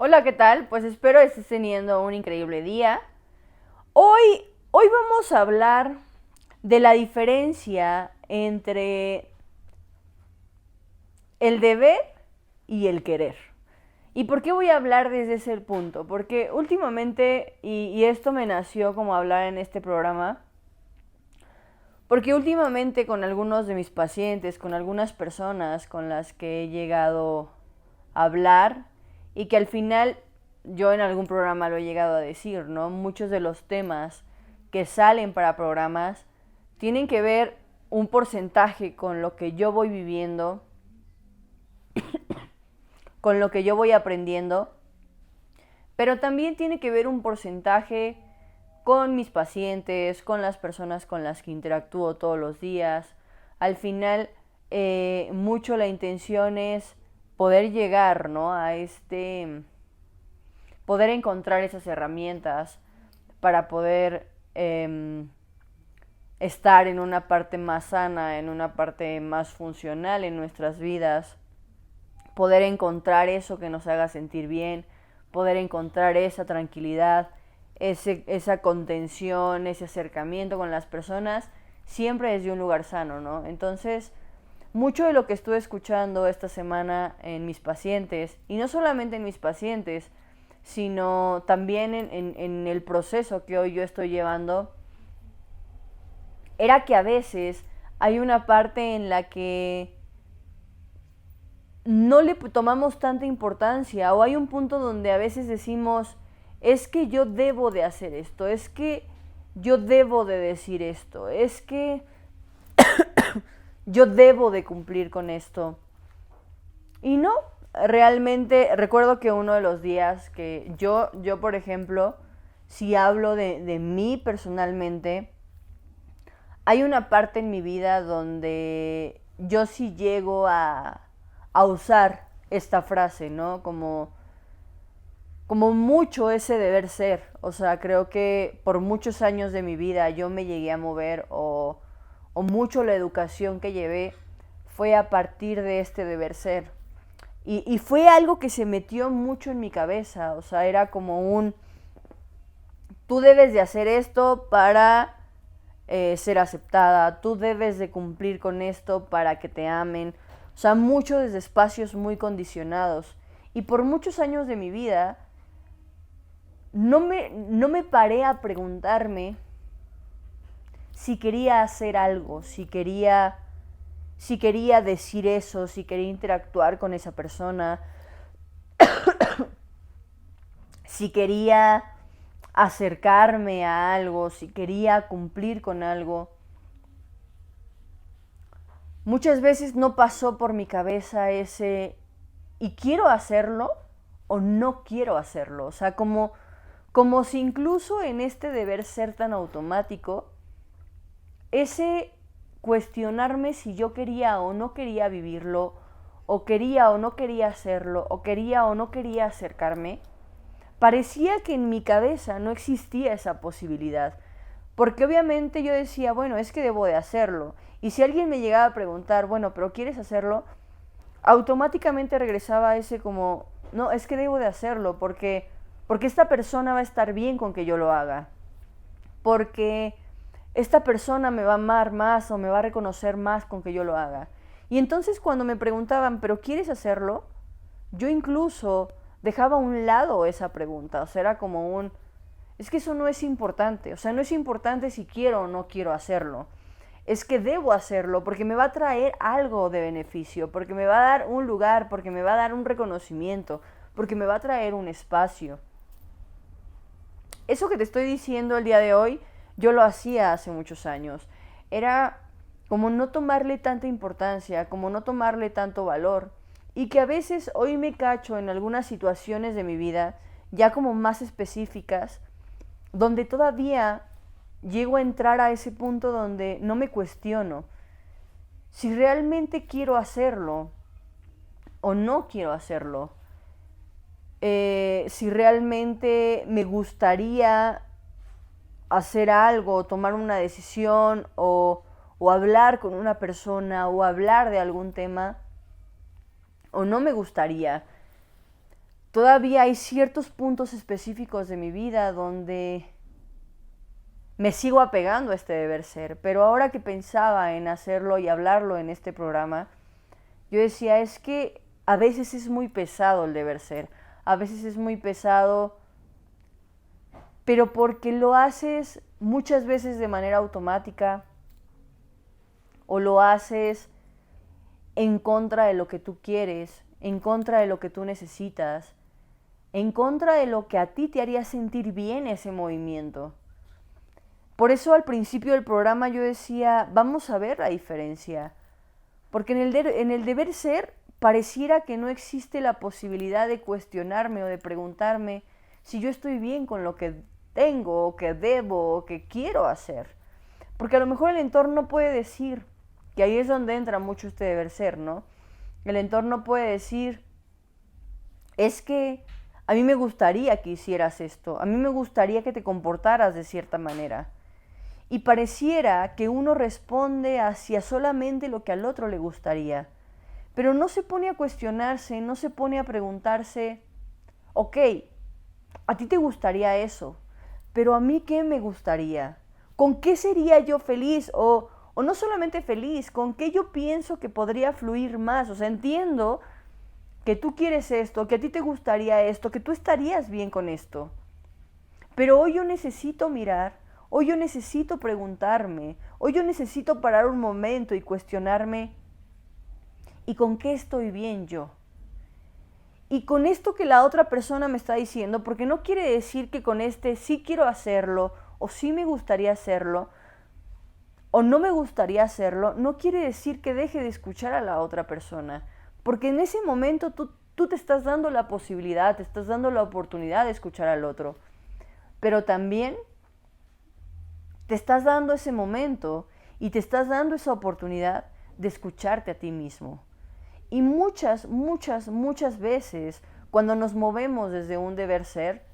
Hola, ¿qué tal? Pues espero estés teniendo un increíble día. Hoy vamos a hablar de la diferencia entre el deber y el querer. ¿Y por qué voy a hablar desde ese punto? Porque últimamente, y esto me nació como hablar en este programa, porque últimamente con algunos de mis pacientes, con algunas personas con las que he llegado a hablar y que al final yo en algún programa lo he llegado a decir, ¿no? Muchos de los temas que salen para programas tienen que ver un porcentaje con lo que yo voy viviendo, con lo que yo voy aprendiendo, pero también tiene que ver un porcentaje con mis pacientes, con las personas con las que interactúo todos los días. Al final, mucho la intención es poder llegar, ¿no? Poder encontrar esas herramientas para poder estar en una parte más sana, en una parte más funcional en nuestras vidas, poder encontrar eso que nos haga sentir bien, poder encontrar esa tranquilidad, esa contención, ese acercamiento con las personas, siempre desde un lugar sano, ¿no? Entonces, mucho de lo que estuve escuchando esta semana en mis pacientes, y no solamente en mis pacientes, sino también en el proceso que hoy yo estoy llevando, era que a veces hay una parte en la que no le tomamos tanta importancia o hay un punto donde a veces decimos, es que yo debo de hacer esto, es que yo debo de decir esto, es que yo debo de cumplir con esto. Y no, realmente recuerdo que uno de los días que yo por ejemplo, si hablo de mí personalmente, hay una parte en mi vida donde yo sí llego a usar esta frase, ¿no? Como mucho ese deber ser. O sea, creo que por muchos años de mi vida yo me llegué a mover o mucho la educación que llevé fue a partir de este deber ser. Y fue algo que se metió mucho en mi cabeza. O sea, era como tú debes de hacer esto para ser aceptada, tú debes de cumplir con esto para que te amen. O sea, mucho desde espacios muy condicionados. Y por muchos años de mi vida no me paré a preguntarme si quería hacer algo, si quería decir eso, si quería interactuar con esa persona, si quería acercarme a algo, si quería cumplir con algo. Muchas veces no pasó por mi cabeza ese, ¿y quiero hacerlo o no quiero hacerlo? O sea, como si incluso en este deber ser tan automático, ese cuestionarme si yo quería o no quería vivirlo, o quería o no quería hacerlo, o quería o no quería acercarme, parecía que en mi cabeza no existía esa posibilidad. Porque obviamente yo decía, bueno, es que debo de hacerlo. Y si alguien me llegaba a preguntar, bueno, pero ¿quieres hacerlo? Automáticamente regresaba a ese como, no, es que debo de hacerlo porque esta persona va a estar bien con que yo lo haga. Porque esta persona me va a amar más o me va a reconocer más con que yo lo haga. Y entonces cuando me preguntaban, ¿pero quieres hacerlo? Yo incluso dejaba a un lado esa pregunta. O sea, era como es que eso no es importante. O sea, no es importante si quiero o no quiero hacerlo. Es que debo hacerlo porque me va a traer algo de beneficio, porque me va a dar un lugar, porque me va a dar un reconocimiento, porque me va a traer un espacio. Eso que te estoy diciendo el día de hoy, yo lo hacía hace muchos años. Era como no tomarle tanta importancia, como no tomarle tanto valor. Y que a veces hoy me cacho en algunas situaciones de mi vida, ya como más específicas, donde todavía llego a entrar a ese punto donde no me cuestiono si realmente quiero hacerlo o no quiero hacerlo. Si realmente me gustaría hacer algo, tomar una decisión o hablar con una persona o hablar de algún tema o no me gustaría. todavía hay ciertos puntos específicos de mi vida donde me sigo apegando a este deber ser, pero ahora que pensaba en hacerlo y hablarlo en este programa, yo decía, es que a veces es muy pesado el deber ser, a veces es muy pesado, pero porque lo haces muchas veces de manera automática o lo haces en contra de lo que tú quieres, en contra de lo que tú necesitas, en contra de lo que a ti te haría sentir bien ese movimiento. Por eso al principio del programa yo decía, vamos a ver la diferencia, porque en el deber ser pareciera que no existe la posibilidad de cuestionarme o de preguntarme si yo estoy bien con lo que tengo o que debo o que quiero hacer. Porque a lo mejor el entorno puede decir, que ahí es donde entra mucho este deber ser, ¿no? El entorno puede decir, es que a mí me gustaría que hicieras esto, a mí me gustaría que te comportaras de cierta manera. Y pareciera que uno responde hacia solamente lo que al otro le gustaría, pero no se pone a cuestionarse, no se pone a preguntarse, ok, a ti te gustaría eso, pero a mí ¿qué me gustaría? ¿Con qué sería yo feliz? O no solamente feliz, ¿con qué yo pienso que podría fluir más? O sea, entiendo que tú quieres esto, que a ti te gustaría esto, que tú estarías bien con esto. Pero hoy yo necesito mirar, hoy yo necesito preguntarme, hoy yo necesito parar un momento y cuestionarme, ¿y con qué estoy bien yo? Y con esto que la otra persona me está diciendo, porque no quiere decir que con este sí quiero hacerlo, o sí me gustaría hacerlo, o no me gustaría hacerlo, no quiere decir que deje de escuchar a la otra persona. Porque en ese momento tú te estás dando la posibilidad, te estás dando la oportunidad de escuchar al otro. Pero también te estás dando ese momento y te estás dando esa oportunidad de escucharte a ti mismo. Y muchas veces, cuando nos movemos desde un deber ser,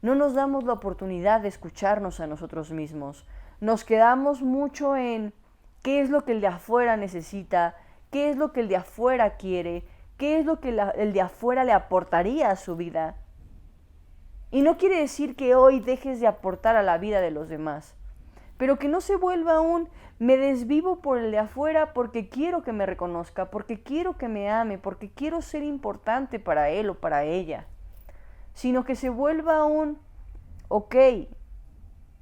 no nos damos la oportunidad de escucharnos a nosotros mismos. Nos quedamos mucho en qué es lo que el de afuera necesita, qué es lo que el de afuera quiere, qué es lo que el de afuera le aportaría a su vida. Y no quiere decir que hoy dejes de aportar a la vida de los demás, pero que no se vuelva un me desvivo por el de afuera porque quiero que me reconozca, porque quiero que me ame, porque quiero ser importante para él o para ella, sino que se vuelva un ok,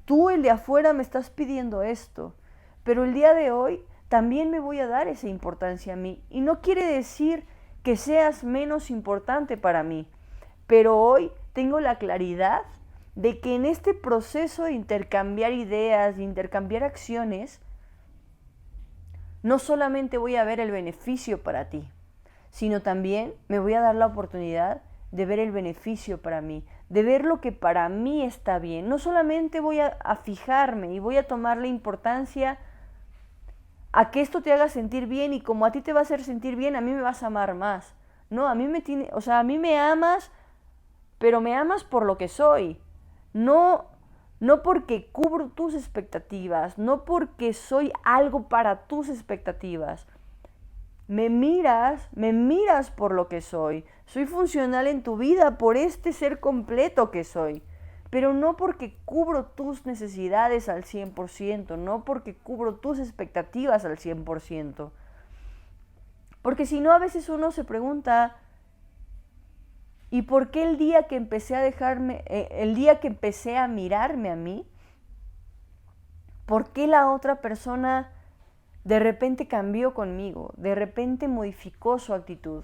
tú el de afuera me estás pidiendo esto, pero el día de hoy también me voy a dar esa importancia a mí. Y no quiere decir que seas menos importante para mí, pero hoy tengo la claridad de que en este proceso de intercambiar ideas, de intercambiar acciones, no solamente voy a ver el beneficio para ti, sino también me voy a dar la oportunidad de ver el beneficio para mí, de ver lo que para mí está bien. No solamente voy a fijarme y voy a tomarle importancia a que esto te haga sentir bien y como a ti te va a hacer sentir bien, a mí me vas a amar más. No, a mí a mí me amas, pero me amas por lo que soy. No porque cubro tus expectativas, no porque soy algo para tus expectativas. Me miras por lo que soy. Soy funcional en tu vida por este ser completo que soy. Pero no porque cubro tus necesidades al 100%, no porque cubro tus expectativas al 100%. Porque si no, a veces uno se pregunta, ¿y por qué el día que empecé a mirarme a mí, por qué la otra persona de repente cambió conmigo, de repente modificó su actitud?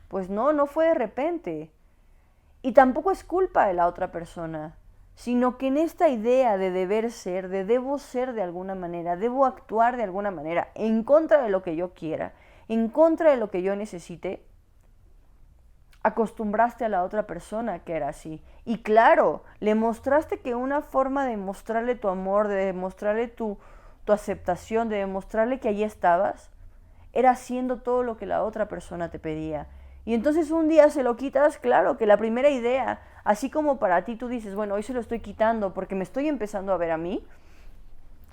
Pues no fue de repente. Y tampoco es culpa de la otra persona, sino que en esta idea de deber ser, de debo ser de alguna manera, debo actuar de alguna manera, en contra de lo que yo quiera, en contra de lo que yo necesite, acostumbraste a la otra persona que era así. Y claro, le mostraste que una forma de mostrarle tu amor, de demostrarle tu aceptación, de demostrarle que allí estabas, era haciendo todo lo que la otra persona te pedía. Y entonces un día se lo quitas, claro, que la primera idea, así como para ti tú dices, bueno, hoy se lo estoy quitando porque me estoy empezando a ver a mí,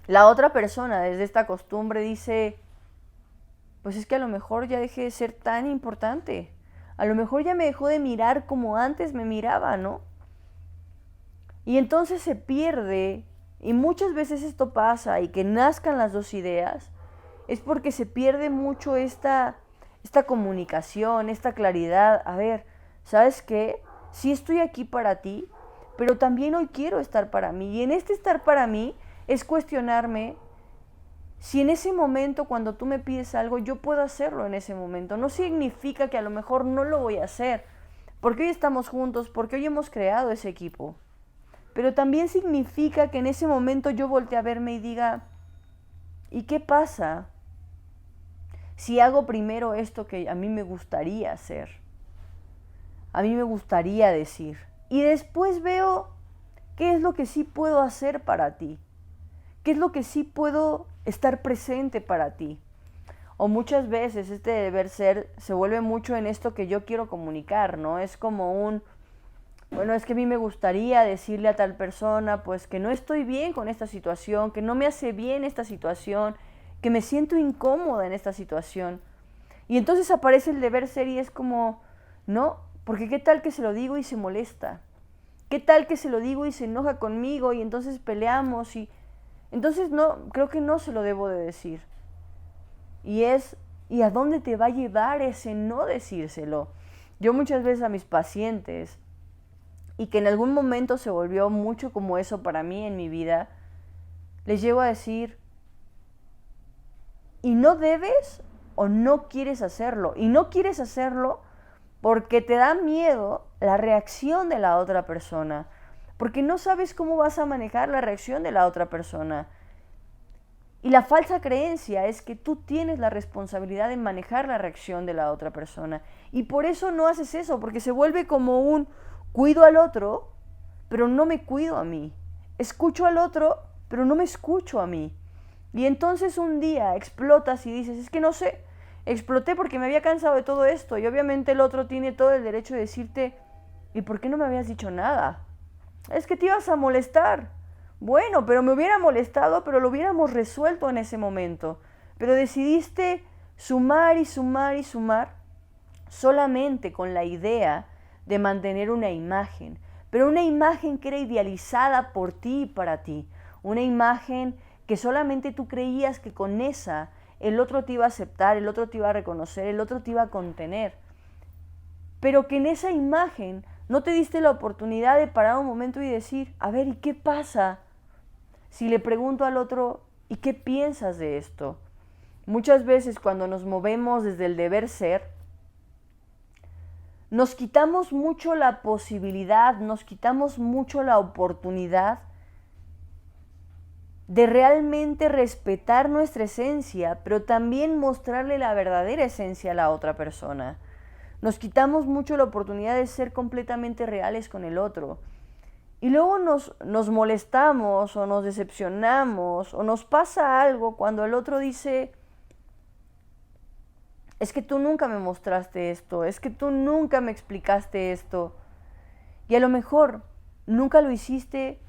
la otra persona desde esta costumbre dice, pues es que a lo mejor ya dejé de ser tan importante, A lo mejor ya me dejó de mirar como antes me miraba, ¿no? Y entonces se pierde, y muchas veces esto pasa, y que nazcan las dos ideas, es porque se pierde mucho esta comunicación, esta claridad. A ver, ¿sabes qué? Sí estoy aquí para ti, pero también hoy quiero estar para mí. Y en este estar para mí es cuestionarme si en ese momento, cuando tú me pides algo, yo puedo hacerlo en ese momento. No significa que a lo mejor no lo voy a hacer, porque hoy estamos juntos, porque hoy hemos creado ese equipo. Pero también significa que en ese momento yo voltee a verme y diga, ¿y qué pasa si hago primero esto que a mí me gustaría hacer? A mí me gustaría decir. Y después veo qué es lo que sí puedo hacer para ti. ¿Qué es lo que sí puedo estar presente para ti? O muchas veces este deber ser se vuelve mucho en esto que yo quiero comunicar, ¿no? Es como bueno, es que a mí me gustaría decirle a tal persona, pues que no estoy bien con esta situación, que no me hace bien esta situación, que me siento incómoda en esta situación. Y entonces aparece el deber ser y es como, no, porque qué tal que se lo digo y se molesta. ¿Qué tal que se lo digo y se enoja conmigo y entonces peleamos? Y entonces no, creo que no se lo debo de decir. ¿Y a dónde te va a llevar ese no decírselo? Yo muchas veces a mis pacientes, y que en algún momento se volvió mucho como eso para mí en mi vida, les llego a decir, ¿y no debes o no quieres hacerlo? Y no quieres hacerlo porque te da miedo la reacción de la otra persona, porque no sabes cómo vas a manejar la reacción de la otra persona. Y la falsa creencia es que tú tienes la responsabilidad de manejar la reacción de la otra persona. Y por eso no haces eso, porque se vuelve como un cuido al otro, pero no me cuido a mí. Escucho al otro, pero no me escucho a mí. Y entonces un día explotas y dices, es que no sé, exploté porque me había cansado de todo esto. Y obviamente el otro tiene todo el derecho de decirte, ¿y por qué no me habías dicho nada? Es que te ibas a molestar. Bueno, pero me hubiera molestado, pero lo hubiéramos resuelto en ese momento. Pero decidiste sumar y sumar y sumar solamente con la idea de mantener una imagen, pero una imagen que era idealizada por ti y para ti, una imagen que solamente tú creías que con esa el otro te iba a aceptar, el otro te iba a reconocer, el otro te iba a contener, pero que en esa imagen no te diste la oportunidad de parar un momento y decir, a ver, ¿y qué pasa si le pregunto al otro, ¿y qué piensas de esto? Muchas veces cuando nos movemos desde el deber ser, nos quitamos mucho la posibilidad, nos quitamos mucho la oportunidad de realmente respetar nuestra esencia, pero también mostrarle la verdadera esencia a la otra persona. Nos quitamos mucho la oportunidad de ser completamente reales con el otro. Y luego nos molestamos o nos decepcionamos o nos pasa algo cuando el otro dice, es que tú nunca me mostraste esto, es que tú nunca me explicaste esto. Y a lo mejor nunca lo hiciste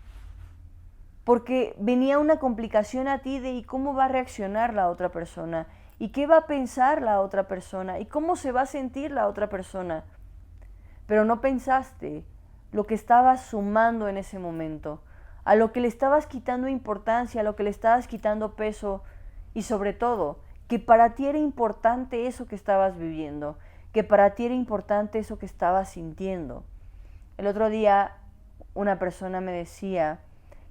porque venía una complicación a ti de ¿y cómo va a reaccionar la otra persona? ¿Y qué va a pensar la otra persona? ¿Y cómo se va a sentir la otra persona? Pero no pensaste lo que estabas sumando en ese momento, a lo que le estabas quitando importancia, a lo que le estabas quitando peso y sobre todo, que para ti era importante eso que estabas viviendo, que para ti era importante eso que estabas sintiendo. El otro día una persona me decía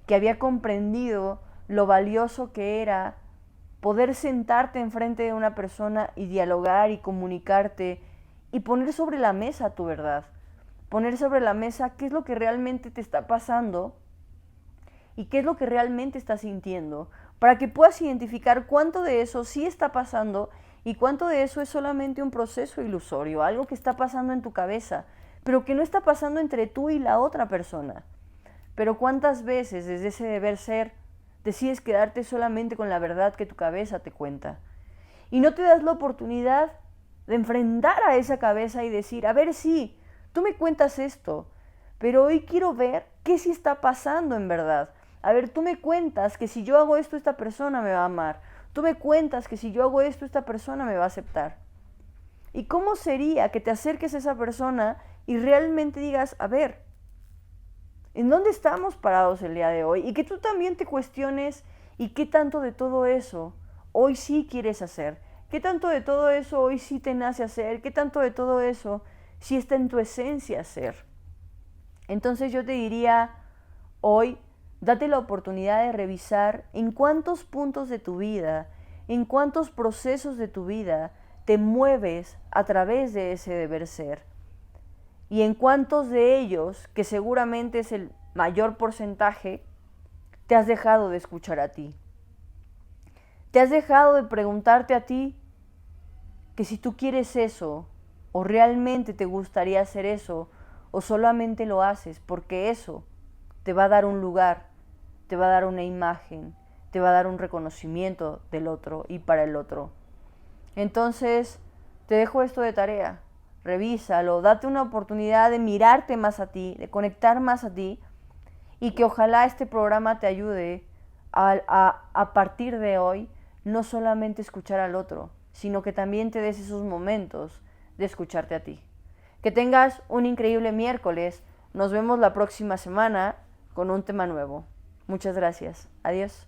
que había comprendido lo valioso que era poder sentarte enfrente de una persona y dialogar y comunicarte y poner sobre la mesa tu verdad, poner sobre la mesa qué es lo que realmente te está pasando y qué es lo que realmente estás sintiendo, para que puedas identificar cuánto de eso sí está pasando y cuánto de eso es solamente un proceso ilusorio, algo que está pasando en tu cabeza, pero que no está pasando entre tú y la otra persona. Pero cuántas veces desde ese deber ser decides quedarte solamente con la verdad que tu cabeza te cuenta y no te das la oportunidad de enfrentar a esa cabeza y decir, a ver, sí, tú me cuentas esto, pero hoy quiero ver qué sí está pasando en verdad. A ver, tú me cuentas que si yo hago esto, esta persona me va a amar. Tú me cuentas que si yo hago esto, esta persona me va a aceptar. ¿Y cómo sería que te acerques a esa persona y realmente digas, a ver, ¿en dónde estamos parados el día de hoy? Y que tú también te cuestiones y qué tanto de todo eso hoy sí quieres hacer. ¿Qué tanto de todo eso hoy sí te nace hacer? ¿Qué tanto de todo eso sí está en tu esencia hacer? Entonces yo te diría, hoy, date la oportunidad de revisar en cuántos puntos de tu vida, en cuántos procesos de tu vida te mueves a través de ese deber ser. Y en cuántos de ellos, que seguramente es el mayor porcentaje, te has dejado de escuchar a ti. Te has dejado de preguntarte a ti que si tú quieres eso, o realmente te gustaría hacer eso, o solamente lo haces porque eso te va a dar un lugar, te va a dar una imagen, te va a dar un reconocimiento del otro y para el otro. Entonces, te dejo esto de tarea. Revísalo, date una oportunidad de mirarte más a ti, de conectar más a ti y que ojalá este programa te ayude a partir de hoy no solamente escuchar al otro, sino que también te des esos momentos de escucharte a ti. Que tengas un increíble miércoles. Nos vemos la próxima semana con un tema nuevo. Muchas gracias. Adiós.